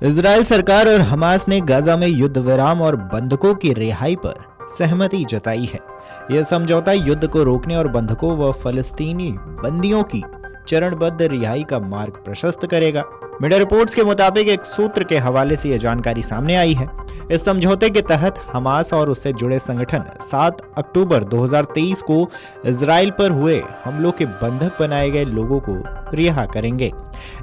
Israel सरकार और Hamas ने गाजा में युद्ध विराम और बंधकों की रिहाई पर सहमति जताई है। यह समझौता युद्ध को रोकने और बंधकों व फलस्तीनी बंदियों की चरणबद्ध रिहाई का मार्ग प्रशस्त करेगा। मीडिया रिपोर्ट्स के मुताबिक एक सूत्र के हवाले से यह जानकारी सामने आई है। इस समझौते के तहत हमास और उससे जुड़े संगठन 7 अक्टूबर 2023 को इजराइल पर हुए हमलों के बंधक बनाए गए लोगों को रिहा करेंगे।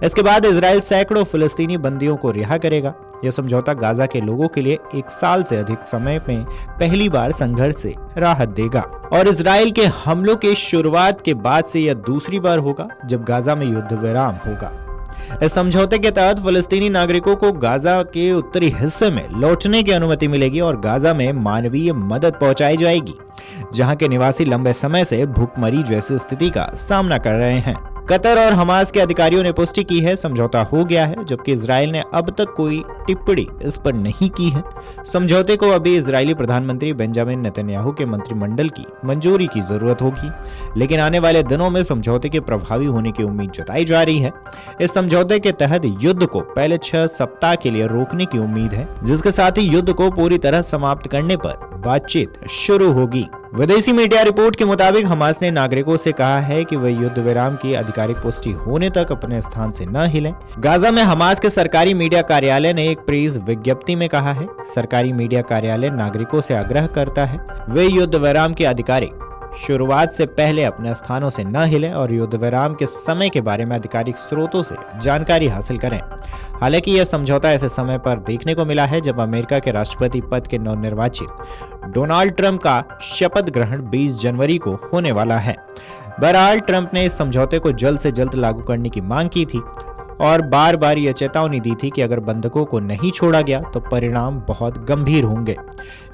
इसके बाद इजराइल सैकड़ों फिलिस्तीनी बंदियों को रिहा करेगा। यह समझौता गाजा के लोगों के लिए 1 साल से अधिक समय में पहली बार संघर्ष से राहत देगा और इजराइल के हमलों के शुरुआत के बाद से यह दूसरी बार होगा जब गाजा में युद्ध विराम होगा। इस समझौते के तहत फलस्तीनी नागरिकों को गाजा के उत्तरी हिस्से में लौटने की अनुमति मिलेगी और गाजा में मानवीय मदद पहुंचाई जाएगी, जहां के निवासी लंबे समय से भूखमरी जैसी स्थिति का सामना कर रहे हैं। कतर और हमास के अधिकारियों ने पुष्टि की है समझौता हो गया है, जबकि इजराइल ने अब तक कोई टिप्पणी इस पर नहीं की है। समझौते को अभी इजरायली प्रधानमंत्री बेंजामिन नेतन्याहू के मंत्रिमंडल की मंजूरी की जरूरत होगी, लेकिन आने वाले दिनों में समझौते के प्रभावी होने की उम्मीद जताई जा रही है। इस समझौते के तहत युद्ध को पहले 6 सप्ताह के लिए रोकने की उम्मीद है, जिसके साथ ही युद्ध को पूरी तरह समाप्त करने पर बातचीत शुरू होगी। विदेशी मीडिया रिपोर्ट के मुताबिक हमास ने नागरिकों से कहा है कि वे युद्ध विराम की आधिकारिक पुष्टि होने तक अपने स्थान से न हिलें। गाजा में हमास के सरकारी मीडिया कार्यालय ने एक प्रेस विज्ञप्ति में कहा है, सरकारी मीडिया कार्यालय नागरिकों से आग्रह करता है वे युद्ध विराम की आधिकारिक शुरुआत से पहले अपने स्थानों से न हिलें और युद्ध विराम के समय के बारे में आधिकारिक स्रोतों से जानकारी हासिल करें। हालांकि यह समझौता ऐसे समय पर देखने को मिला है जब अमेरिका के राष्ट्रपति पद के नवनिर्वाचित डोनाल्ड ट्रंप का शपथ ग्रहण 20 जनवरी को होने वाला है। बहरहाल ट्रंप ने इस समझौते को जल्द से जल्द लागू करने की मांग की थी और बार बार यह चेतावनी दी थी कि अगर बंधकों को नहीं छोड़ा गया तो परिणाम बहुत गंभीर होंगे।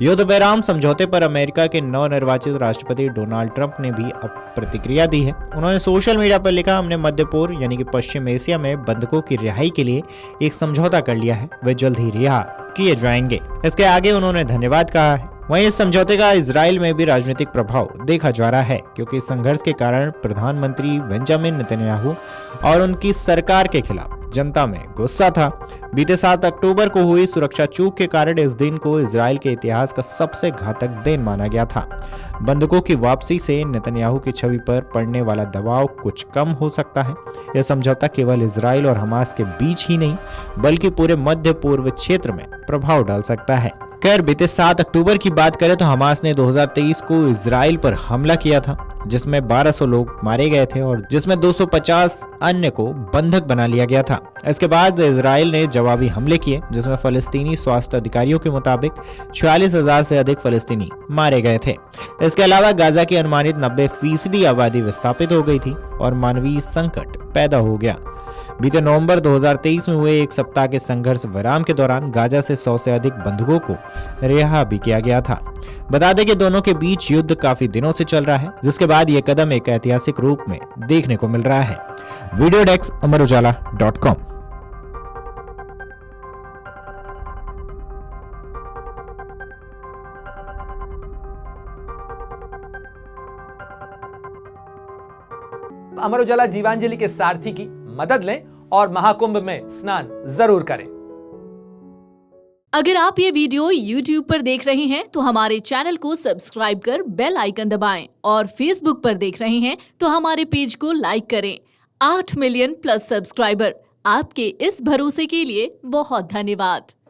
युद्ध विराम समझौते पर अमेरिका के नवनिर्वाचित राष्ट्रपति डोनाल्ड ट्रंप ने भी अब प्रतिक्रिया दी है। उन्होंने सोशल मीडिया पर लिखा, हमने मध्य पूर्व यानी कि पश्चिम एशिया में बंधकों की रिहाई के लिए एक समझौता कर लिया है, वे जल्द ही रिहा किए जाएंगे। इसके आगे उन्होंने धन्यवाद कहा है। वहीं इस समझौते का इजराइल में भी राजनीतिक प्रभाव देखा जा रहा है, क्योंकि इस संघर्ष के कारण प्रधानमंत्री बेंजामिन नेतन्याहू और उनकी सरकार के खिलाफ जनता में गुस्सा था। बीते 7 अक्टूबर को हुई सुरक्षा चूक के कारण इस दिन को इजराइल के इतिहास का सबसे घातक दिन माना गया था। बंधकों की वापसी से नेतन्याहू की छवि पर पड़ने वाला दबाव कुछ कम हो सकता है। यह समझौता केवल इजराइल और हमास के बीच ही नहीं बल्कि पूरे मध्य पूर्व क्षेत्र में प्रभाव डाल सकता है। खैर, बीते 7 अक्टूबर की बात करें तो हमास ने 2023 को इजराइल पर हमला किया था, जिसमें 1200 लोग मारे गए थे और जिसमें 250 अन्य को बंधक बना लिया गया था। इसके बाद इजराइल ने जवाबी हमले किए, जिसमें फलस्तीनी स्वास्थ्य अधिकारियों के मुताबिक 46,000 से अधिक फलस्तीनी मारे गए थे। इसके अलावा गाजा की अनुमानित 90% आबादी विस्थापित हो गई थी और मानवीय संकट पैदा हो गया। बीते नवंबर 2023 में हुए 1 सप्ताह के संघर्ष विराम के दौरान गाजा से 100 से अधिक बंधकों को रिहा भी किया गया था। बता दें कि दोनों के बीच युद्ध काफी दिनों से चल रहा है, जिसके बाद यह कदम एक ऐतिहासिक रूप में देखने को मिल रहा है। Video desk अमरउजाला.com। अमर उजाला जीवांजलि के सारथी की मदद लें और महाकुंभ में स्नान जरूर करें। अगर आप ये वीडियो YouTube पर देख रहे हैं तो हमारे चैनल को सब्सक्राइब कर बेल आइकन दबाएं और Facebook पर देख रहे हैं तो हमारे पेज को लाइक करें। 8 मिलियन प्लस सब्सक्राइबर, आपके इस भरोसे के लिए बहुत धन्यवाद।